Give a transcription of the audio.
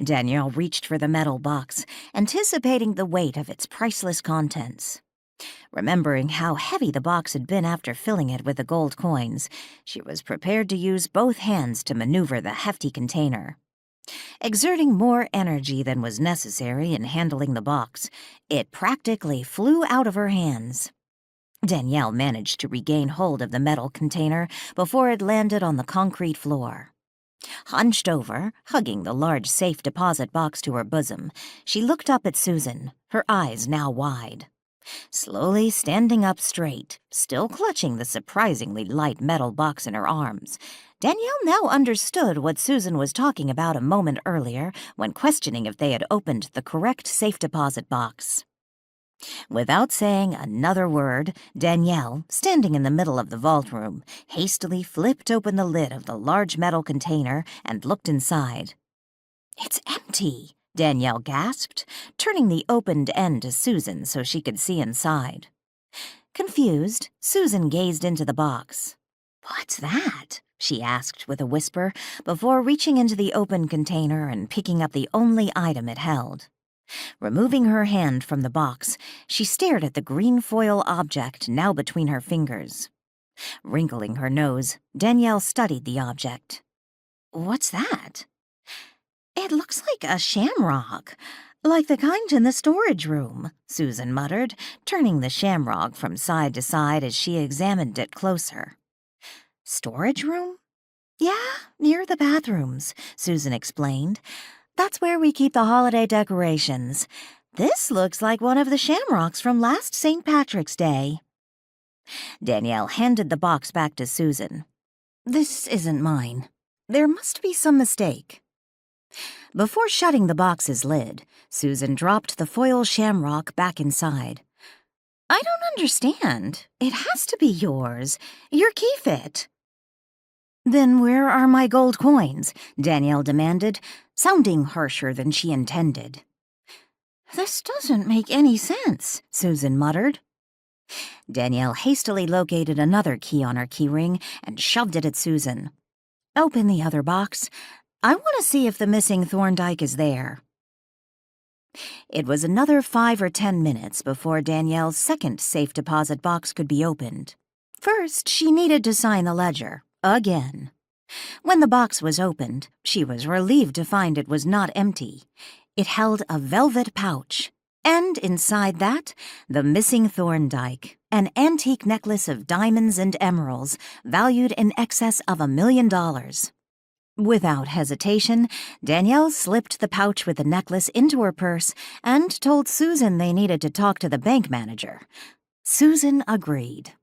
Danielle reached for the metal box, anticipating the weight of its priceless contents. Remembering how heavy the box had been after filling it with the gold coins, she was prepared to use both hands to maneuver the hefty container. Exerting more energy than was necessary in handling the box, it practically flew out of her hands. Danielle managed to regain hold of the metal container before it landed on the concrete floor. Hunched over, hugging the large safe deposit box to her bosom, she looked up at Susan, her eyes now wide. Slowly standing up straight, still clutching the surprisingly light metal box in her arms, Danielle now understood what Susan was talking about a moment earlier when questioning if they had opened the correct safe deposit box. Without saying another word, Danielle, standing in the middle of the vault room, hastily flipped open the lid of the large metal container and looked inside. "It's empty," Danielle gasped, turning the opened end to Susan so she could see inside. Confused, Susan gazed into the box. "What's that?" she asked with a whisper before reaching into the open container and picking up the only item it held. Removing her hand from the box, she stared at the green foil object now between her fingers. Wrinkling her nose, Danielle studied the object. "What's that?" "It looks like a shamrock, like the kind in the storage room," Susan muttered, turning the shamrock from side to side as she examined it closer. "Storage room?" "Yeah, near the bathrooms," Susan explained. "That's where we keep the holiday decorations. This looks like one of the shamrocks from last St. Patrick's Day." Danielle handed the box back to Susan. "This isn't mine. There must be some mistake." Before shutting the box's lid, Susan dropped the foil shamrock back inside. "I don't understand. It has to be yours. Your key fit." "Then where are my gold coins?" Danielle demanded, sounding harsher than she intended. "This doesn't make any sense," Susan muttered. Danielle hastily located another key on her keyring and shoved it at Susan. "Open the other box. I want to see if the missing Thorndyke is there." It was another 5 or 10 minutes before Danielle's second safe deposit box could be opened. First, she needed to sign the ledger. Again. When the box was opened, she was relieved to find it was not empty. It held a velvet pouch, and inside that, the missing Thorndyke, an antique necklace of diamonds and emeralds valued in excess of $1 million. Without hesitation, Danielle slipped the pouch with the necklace into her purse and told Susan they needed to talk to the bank manager. Susan agreed.